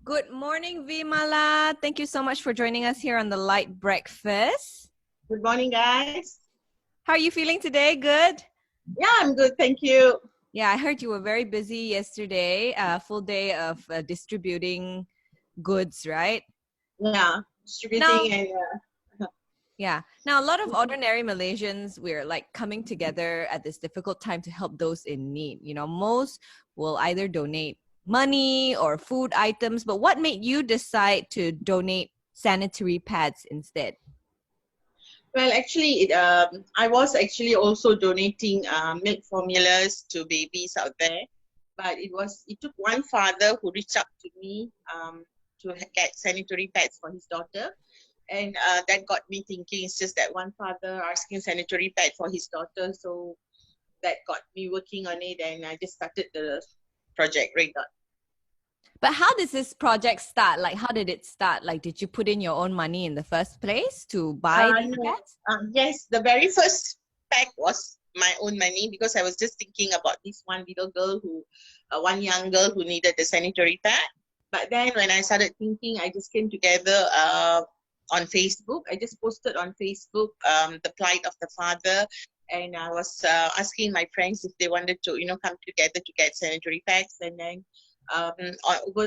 Good morning, Vimala. Thank you so much for joining us here on the LITE breakfast. Good morning, guys. How are you feeling today? Good? Yeah, I'm good. Thank you. Yeah, I heard you were very busy yesterday, a full day of distributing goods, right? Yeah, Now, distributing and yeah. Now, a lot of ordinary Malaysians, we're like coming together at this difficult time to help those in need. Most will either donate money or food items, but what made you decide to donate sanitary pads instead? well, actually, I was actually also donating milk formulas to babies out there, but it took one father who reached out to me to get sanitary pads for his daughter. And that got me thinking. It's just that one father asking sanitary pad for his daughter, so that got me working on it, and I just started the project right now. But how does this project start? Like, how did it start? Like, did you put in your own money in the first place to buy these No. pads? Yes, the very first pack was my own money because I was just thinking about this one little girl one young girl who needed the sanitary pad. But then when I started thinking, I just came together on Facebook. I just posted on Facebook the plight of the father. And I was asking my friends if they wanted to, come together to get sanitary pads. And then um,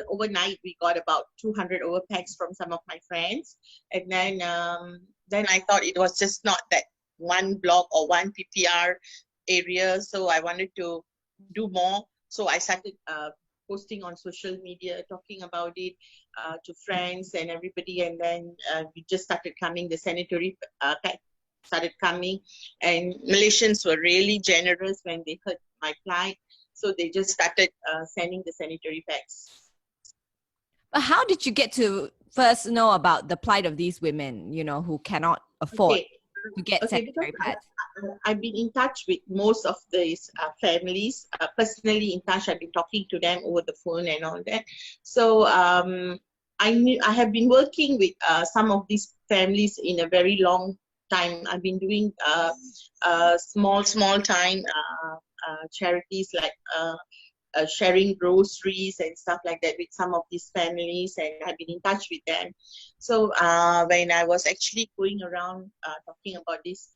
overnight, we got about 200 over packs from some of my friends. And then I thought it was just not that one block or one PPR area. So I wanted to do more. So I started posting on social media, talking about it to friends and everybody. And then we just started coming, the sanitary pack started coming. And Malaysians were really generous when they heard my plight. So they just started sending the sanitary packs. But how did you get to first know about the plight of these women, who cannot afford to get sanitary pads? I've been in touch with most of these families, personally in touch. I've been talking to them over the phone and all that. So I have been working with some of these families in a very long time. I've been doing small time charities like sharing groceries and stuff like that with some of these families, and I've been in touch with them. So when I was actually going around talking about this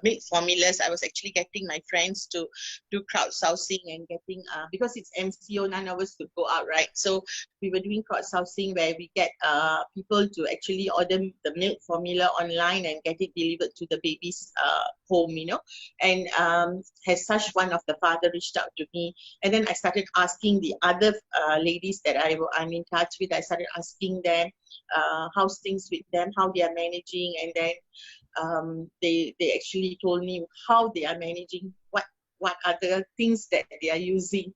milk formulas, I was actually getting my friends to do crowdsourcing and getting because it's MCO, none of us could go out, right? So we were doing crowdsourcing where we get people to actually order the milk formula online and get it delivered to the baby's home, and as such, one of the father reached out to me, and then I started asking the other ladies that I'm in touch with. I started asking them how's things with them, how they are managing, and then they actually told me how they are managing, what are the things that they are using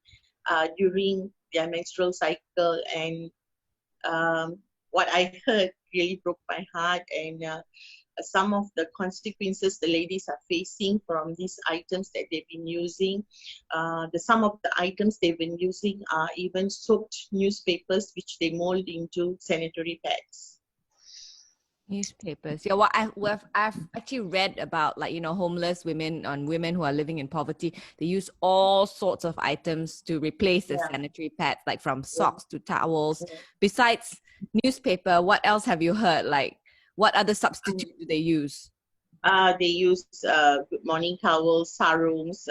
during their menstrual cycle, and what I heard really broke my heart. And some of the consequences the ladies are facing from these items that they've been using. Some of the items they've been using are even soaked newspapers, which they mold into sanitary pads. Newspapers. Yeah, I've actually read about homeless women and women who are living in poverty. They use all sorts of items to replace the sanitary pads, like from socks to towels. Besides newspaper, what else have you heard? Like, what other substitute do they use? They use good morning towels, sarongs,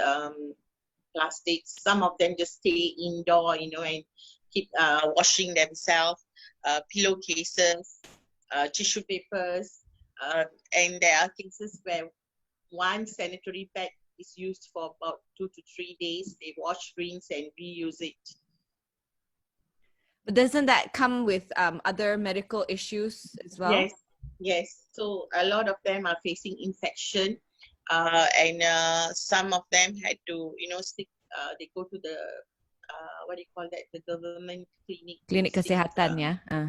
plastics. Some of them just stay indoor, and keep washing themselves. Pillowcases, tissue papers, and there are cases where one sanitary pad is used for about 2 to 3 days. They wash, rinse, and reuse it. But doesn't that come with other medical issues as well? Yes. So a lot of them are facing infection, and some of them had to, stick. They go to the what do you call that? The government clinic. Klinik kesihatan,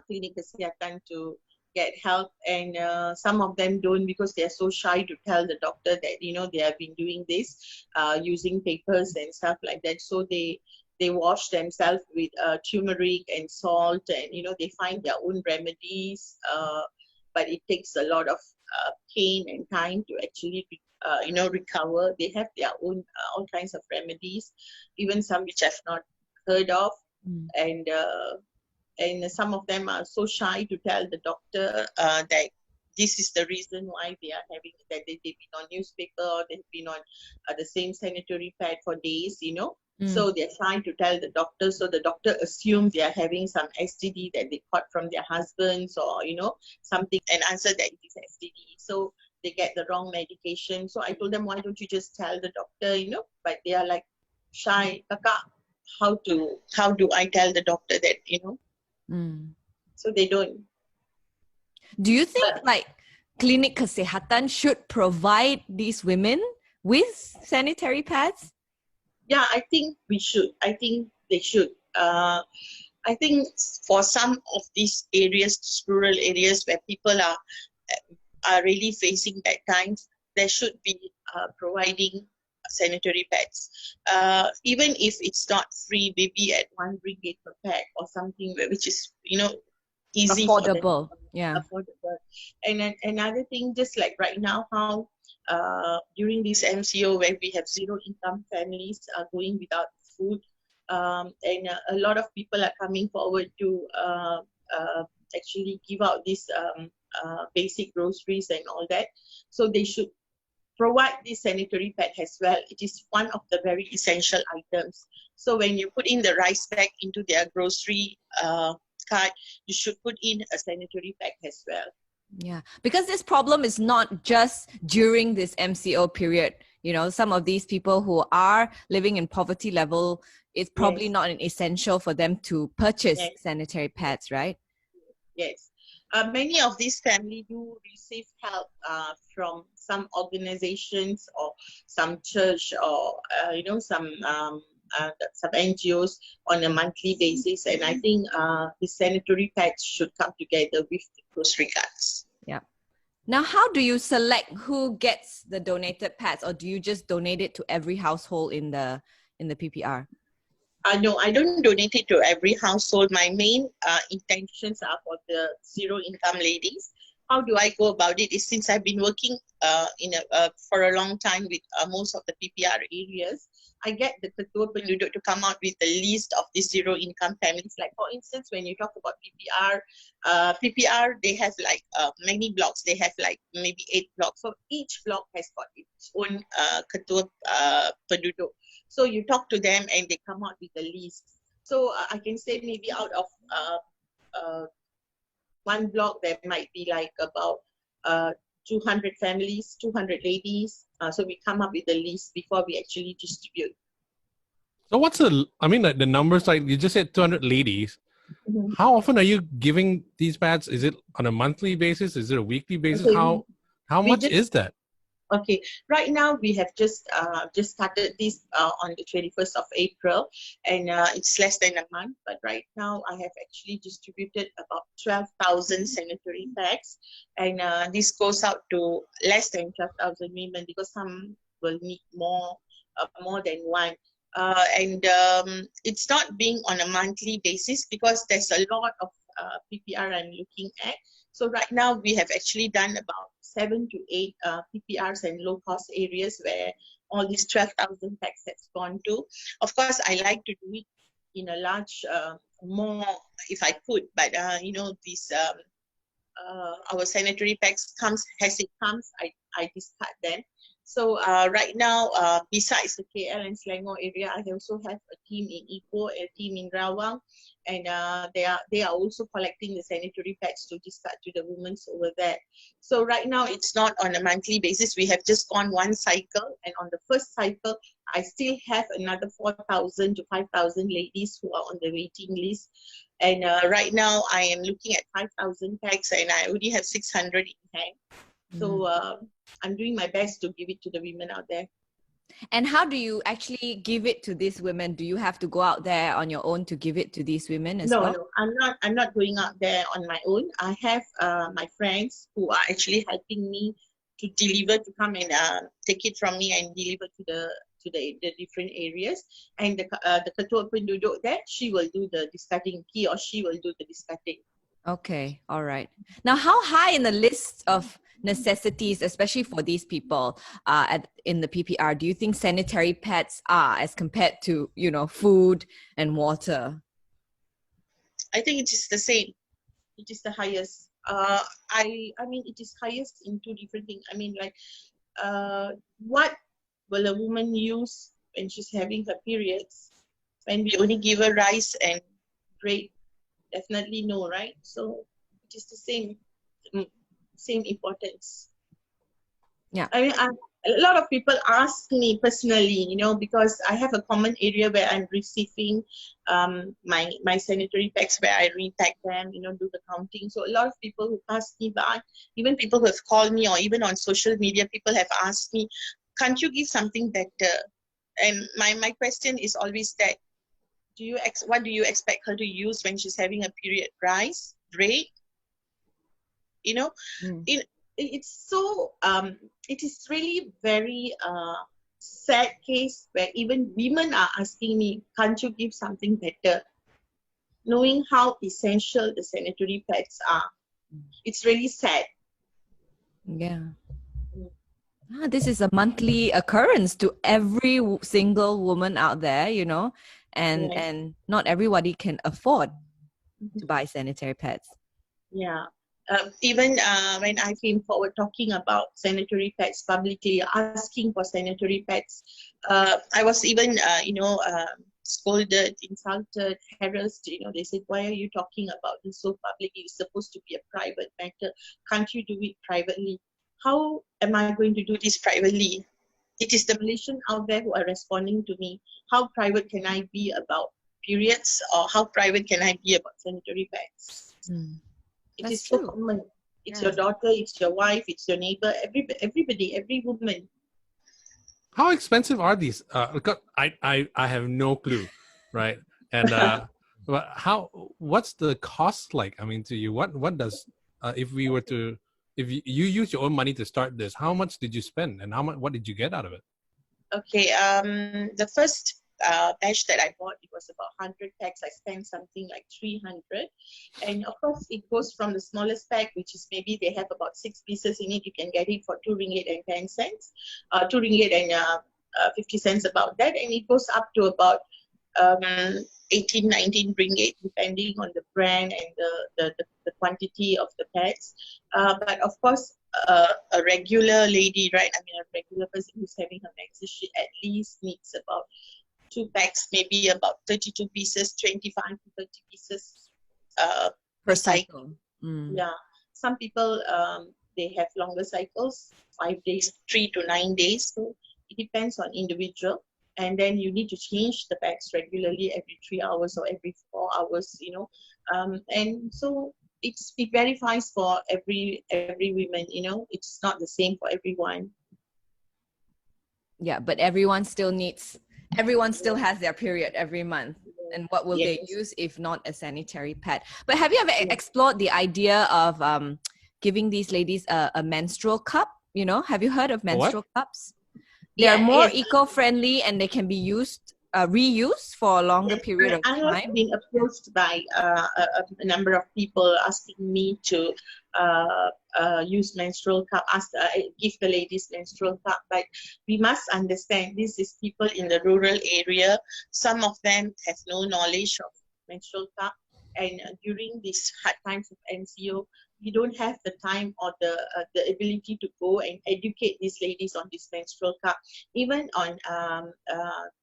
Klinik kesihatan to get help, and some of them don't because they are so shy to tell the doctor that they have been doing this using papers and stuff like that. So they wash themselves with turmeric and salt, and they find their own remedies, but it takes a lot of pain and time to actually recover. They have their own all kinds of remedies, even some which I've not heard of. And some of them are so shy to tell the doctor that this is the reason why they are having that they've been on newspaper or they've been on the same sanitary pad for days, So they're trying to tell the doctor. So the doctor assumes they are having some STD that they caught from their husbands or, something, and answer that it is STD. So they get the wrong medication. So I told them, why don't you just tell the doctor, But they are like shy. Kaka, how do I tell the doctor that, So they don't. Do you think like klinik kesehatan should provide these women with sanitary pads? Yeah, I think we should. I think they should. I think for some of these areas, rural areas where people are really facing bad times, there should be providing sanitary pads. Even if it's not free, maybe at RM1 per pack or something, which is, easy Affordable. for them. Yeah. Affordable. And then another thing, just like right now, how during this MCO where we have zero income families are going without food, and a lot of people are coming forward to actually give out these basic groceries and all that. So they should provide this sanitary pad as well. It is one of the very essential items. So when you put in the rice bag into their grocery cart, you should put in a sanitary pad as well. Yeah, because this problem is not just during this MCO period. Some of these people who are living in poverty level, it's probably not an essential for them to purchase sanitary pads, right? Yes. Many of these families do receive help from some organizations or some church or, some NGOs on a monthly basis. And I think the sanitary pads should come together with the grocery cards. Yeah. Now, how do you select who gets the donated pads, or do you just donate it to every household in the PPR? No, I don't donate it to every household. My main intentions are for the zero income ladies. How do I go about it? Is since I've been working for a long time with most of the PPR areas, I get the Ketua Penduduk to come out with a list of these zero income families. Like for instance, when you talk about PPR, they have like many blocks. They have like maybe 8 blocks. So each block has got its own Ketua Penduduk. So you talk to them and they come out with a list. So I can say maybe out of one block, there might be like about 200 families, 200 ladies. So we come up with a list before we actually distribute. So what's the numbers, like you just said 200 ladies. Mm-hmm. How often are you giving these pads? Is it on a monthly basis? Is it a weekly basis? Okay. How much is that? Okay, right now we have just started this on the 21st of April, and it's less than a month. But right now I have actually distributed about 12,000 sanitary bags, and this goes out to less than 12,000 women because some will need more than one. And it's not being on a monthly basis because there's a lot of PPR I'm looking at. So right now we have actually done about 7 to 8 PPRs and low-cost areas where all these 12,000 packs has gone to. Of course, I like to do it in a large, more if I could, but these our sanitary packs as it comes, I discard them. So right now, besides the KL and Selangor area, I also have a team in Ipoh, a team in Rawang, and they are also collecting the sanitary pads to discard to the women over there. So right now, it's not on a monthly basis. We have just gone one cycle, and on the first cycle, I still have another 4,000 to 5,000 ladies who are on the waiting list. And right now, I am looking at 5,000 packs, and I already have 600 in hand. So I'm doing my best to give it to the women out there. And how do you actually give it to these women? Do you have to go out there on your own to give it to these women as well? No, I'm not going out there on my own. I have my friends who are actually helping me to deliver, to come and take it from me and deliver to the different areas. And the Ketua Penduduk there, she will do the discarding. He or she will do the discarding. Okay, all right. Now, how high in the list of necessities, especially for these people in the PPR, do you think sanitary pads are as compared to, food and water? I think it is the same. It is the highest. I mean, it is highest in two different things. I mean, like, what will a woman use when she's having her periods? When we only give her rice and bread, definitely no, right? So it is the same importance. Yeah. I mean, a lot of people ask me personally, because I have a common area where I'm receiving my sanitary packs, where I repack them, do the counting. So a lot of people who pass me by, even people who have called me, or even on social media, people have asked me, can't you give something better? And my question is always that, what do you expect her to use when she's having a period? Rice, bread? In it's so it is really very sad case where even women are asking me, can't you give something better, knowing how essential the sanitary pads are. It's really sad. Yeah. This is a monthly occurrence to every single woman out there, and Yes. and not everybody can afford to buy sanitary pads. Yeah. Even when I came forward talking about sanitary pads publicly, asking for sanitary pads, I was even, scolded, insulted, harassed. They said, why are you talking about this so publicly? It's supposed to be a private matter. Can't you do it privately? How am I going to do this privately? It is the Malaysian out there who are responding to me. How private can I be about periods, or how private can I be about sanitary pads? It is so common. It's your daughter, it's your wife, it's your neighbor, everybody, every woman. How expensive are these? Because I have no clue, right? And what's the cost like? I mean, to you, what does if you use your own money to start this, how much did you spend, and what did you get out of it? Okay, the first batch that I bought, it was about 100 packs. I spent something like 300. And of course, it goes from the smallest pack, which is maybe they have about 6 pieces in it. You can get it for 2 ringgit and 10 cents, 2 ringgit and 50 cents, about that. And it goes up to about 18, 19 ringgit, depending on the brand and the quantity of the packs. But of course, a regular lady, right? I mean, a regular person who's having her menses, she at least needs about 2 packs, maybe about 32 pieces, 25 to 30 pieces per cycle. Yeah. Some people, they have longer cycles, 5 days, 3 to 9 days. So it depends on individual. And then you need to change the packs regularly, every 3 hours or every 4 hours, and so it verifies for every woman, it's not the same for everyone. Yeah, but everyone still has their period every month. And what will they use if not a sanitary pad? But have you ever explored the idea of giving these ladies a menstrual cup? Have you heard of menstrual cups? They are more eco-friendly, and they can be reused for a longer period of time. I have been approached by a number of people asking me to use menstrual cup, give the ladies menstrual cup. But we must understand, this is people in the rural area. Some of them have no knowledge of menstrual cup, and during these hard times of MCO, we don't have the time or the ability to go and educate these ladies on this menstrual cup. Even on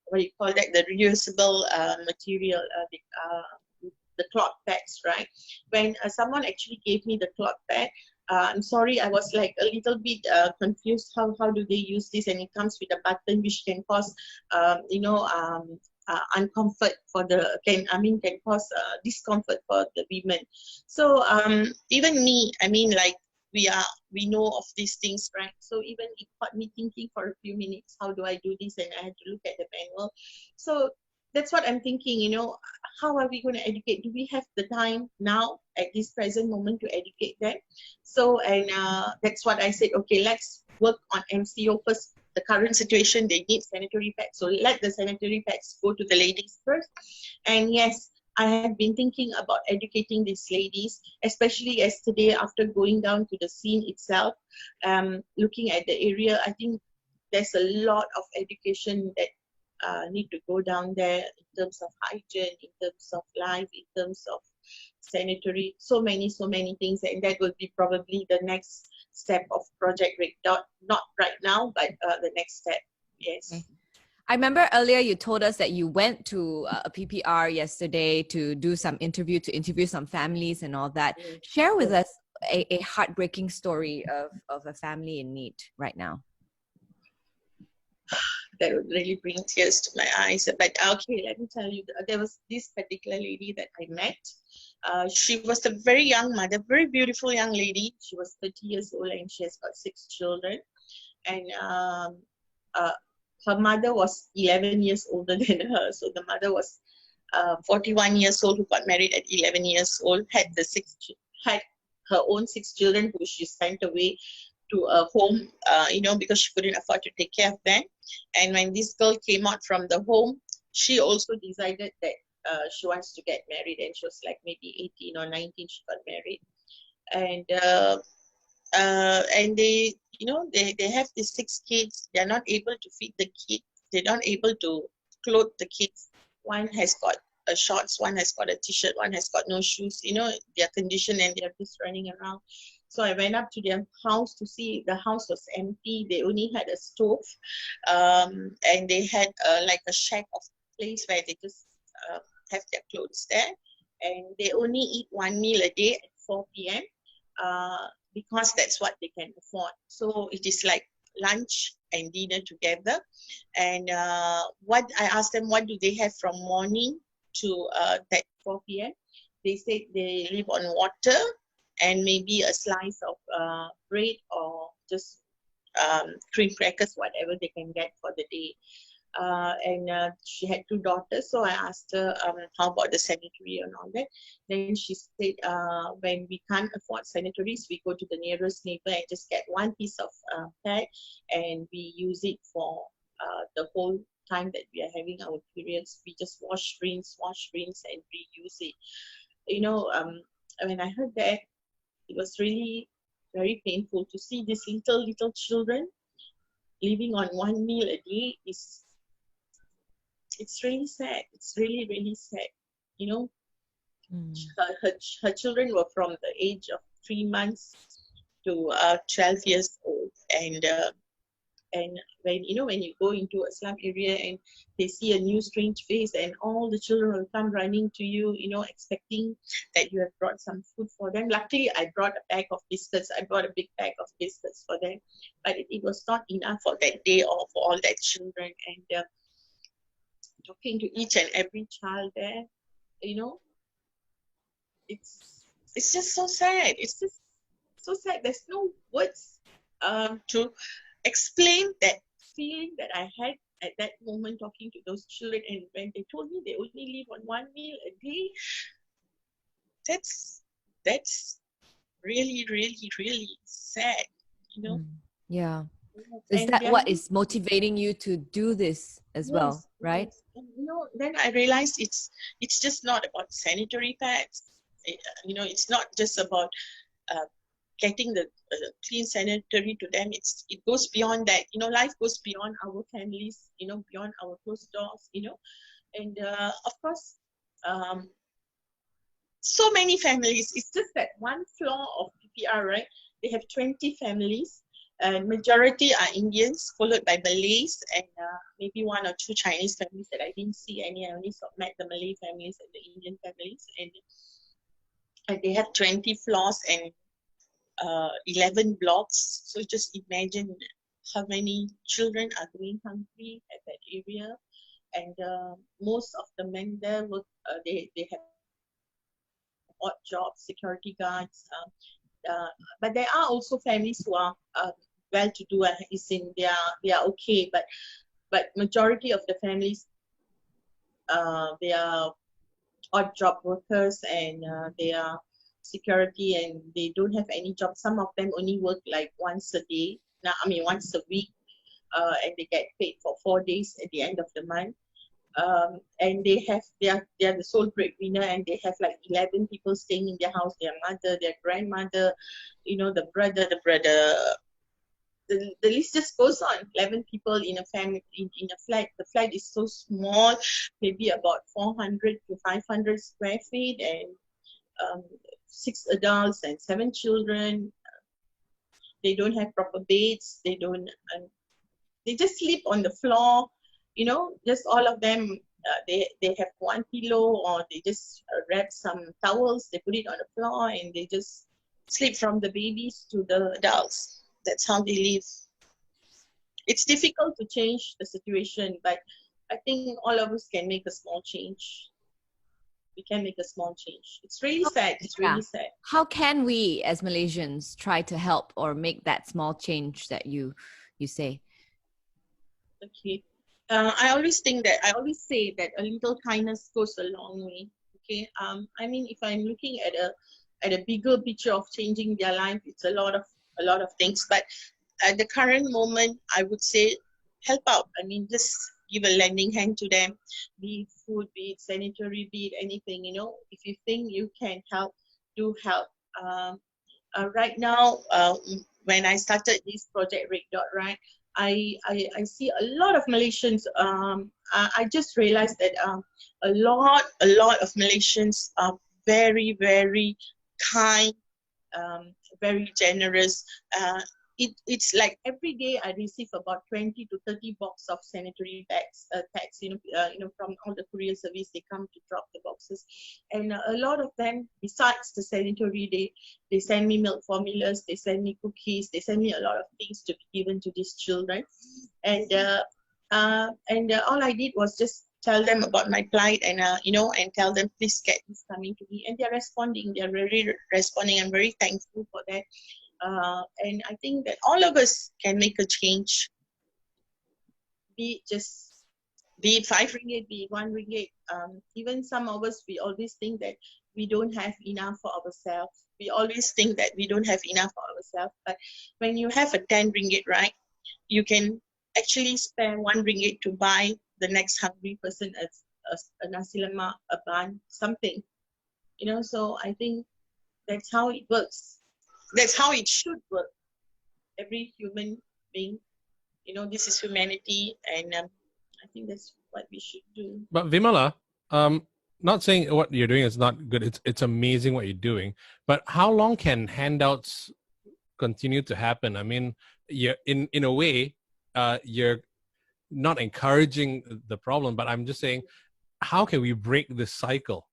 what you call that, the reusable material, the cloth bags, right? When someone actually gave me the cloth bag, I'm sorry, I was like a little bit confused. How do they use this? And it comes with a button which can cause, uncomfort can cause discomfort for the women. So even me, I mean, like, we know of these things, right? So even it got me thinking for a few minutes, how do I do this? And I had to look at the manual. So that's what I'm thinking, how are we going to educate? Do we have the time now at this present moment to educate them? So, and that's what I said, okay, let's work on MCO first. The current situation, they need sanitary pads. So let the sanitary pads go to the ladies first. And yes, I have been thinking about educating these ladies, especially yesterday after going down to the scene itself, looking at the area. I think there's a lot of education that need to go down there in terms of hygiene, in terms of life, in terms of sanitary, so many things, and that will be probably the next step of Project Red Dot. Not right now, but the next step. Yes. Okay. I remember earlier you told us that you went to a PPR yesterday to do some interview, to interview some families and all that. Share with us a heartbreaking story of a family in need right now. That would really bring tears to my eyes. But okay, let me tell you, there was this particular lady that I met. She was a very young mother, very beautiful young lady. She was 30 years old and she has got 6 children. And her mother was 11 years older than her. So the mother was 41 years old, who got married at 11 years old, had her own 6 children who she sent away to a home, because she couldn't afford to take care of them. And when this girl came out from the home, she also decided that she wants to get married, and she was like maybe 18 or 19, she got married. And they, they have these 6 kids. They're not able to feed the kids. They're not able to clothe the kids. One has got a shorts, one has got a t-shirt, one has got no shoes. Their condition, and they're just running around. So I went up to their house to see. The house was empty. They only had a stove, and they had like a shack of place where they just have their clothes there. And they only eat 1 meal a day at 4 p.m. Because that's what they can afford. So it is like lunch and dinner together. And what I asked them, what do they have from morning to that 4 p.m.? They said they live on water and maybe a slice of bread or just cream crackers, whatever they can get for the day. And she had 2 daughters, so I asked her how about the sanitary and all that. Then she said, when we can't afford sanitaries, we go to the nearest neighbor and just get 1 piece of pad, and we use it for the whole time that we are having our periods. We just wash, rinse, and reuse it. When I heard that, it was really very painful to see these little children living on 1 meal a day. It's really sad. It's really, really sad. Her children were from the age of 3 months to 12 years old. And when you go into a slum area and they see a new strange face, and all the children will come running to you, expecting that you have brought some food for them. Luckily, I brought a bag of biscuits. I brought a big bag of biscuits for them, but it was not enough for that day or for all that children. And talking to each and every child there, it's just so sad. It's just so sad. There's no words to explain that feeling that I had at that moment talking to those children. And when they told me they only live on 1 meal a day, that's really, really, really sad, Yeah. Is that what is motivating you to do this as well, right? Yes. And, then I realized it's just not about sanitary pads. It's not just about getting the clean sanitary to them. It goes beyond that. Life goes beyond our families, beyond our closed doors, And of course, so many families. It's just that one floor of PPR, right? They have 20 families. And majority are Indians, followed by Malays, and maybe 1 or 2 Chinese families that I didn't see any. I only met the Malay families and the Indian families. And they have 20 floors and 11 blocks. So just imagine how many children are going hungry at that area. And most of the men there work. They have odd jobs, security guards. But there are also families who are well-to-do, and they are okay. But majority of the families, they are odd job workers, and they are security, and they don't have any job. Some of them only work like once a day. Once a week, and they get paid for 4 days at the end of the month. And they are the sole breadwinner, and they have like 11 people staying in their house: their mother, their grandmother, the brother. The list just goes on. 11 people in a family, in a flat. The flat is so small, maybe about 400 to 500 square feet, and um, 6 adults and 7 children. They don't have proper beds. They don't. They just sleep on the floor. Just all of them. They have one pillow, or they just wrap some towels. They put it on the floor and they just sleep, from the babies to the adults. That's how they live. It's difficult to change the situation, but I think all of us can make a small change. We can make a small change. It's really sad. It's really sad. How can we as Malaysians try to help or make that small change that you say? Okay. I always say that a little kindness goes a long way. Okay. I mean, if I'm looking at a bigger picture of changing their life, it's a lot of things. But at the current moment, I would say help out. I mean, just give a lending hand to them, be it food, be it sanitary, be it anything. If you think you can help, do help. Right now, when I started this project Red Dot, right, I see a lot of Malaysians. I just realized that a lot of Malaysians are very, very kind, very generous. It's like every day I receive about 20 to 30 box of sanitary bags, tags, from all the courier service. They come to drop the boxes, and a lot of them, besides the sanitary, they send me milk formulas, they send me cookies, they send me a lot of things to be given to these children, and all I did was just tell them about my plight, and and tell them, please get this coming to me, and they're responding. They're really responding. I'm very thankful for that. And I think that all of us can make a change. Be it 5 ringgit, be it 1 ringgit. Even some of us, we always think that we don't have enough for ourselves. We always think that we don't have enough for ourselves. But when you have a 10 ringgit, right, you can actually spare 1 ringgit to buy the next hungry person a nasi lemak, a bun, something. So I think that's how it works. That's how it should work. Every human being, this is humanity, and I think that's what we should do. But Vimala, not saying what you're doing is not good. It's amazing what you're doing. But how long can handouts continue to happen? I mean, you're in a way, you're not encouraging the problem, but I'm just saying, how can we break this cycle?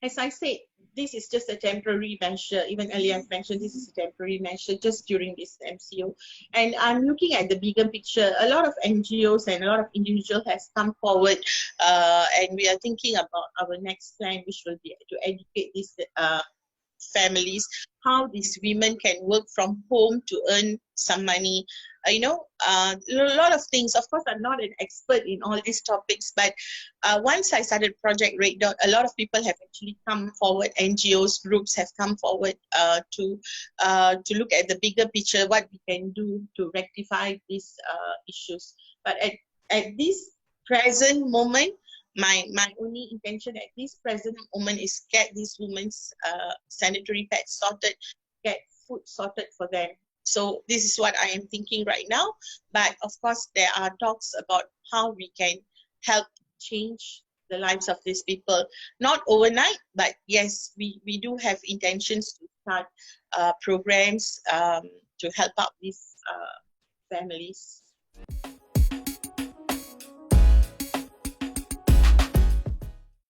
As I said, this is just a temporary measure. Even earlier I've mentioned this is a temporary measure just during this MCO. And I'm looking at the bigger picture. A lot of NGOs and a lot of individuals has come forward, and we are thinking about our next plan, which will be to educate these families, how these women can work from home to earn some money. A lot of things. Of course, I'm not an expert in all these topics, but once I started Project Red Dot, a lot of people have actually come forward. NGOs, groups have come forward to look at the bigger picture, what we can do to rectify these issues. But at this present moment, my only intention at this present moment is get these women's sanitary pads sorted, get food sorted for them. So this is what I am thinking right now. But of course, there are talks about how we can help change the lives of these people. Not overnight, but yes, we do have intentions to start programs to help out these families.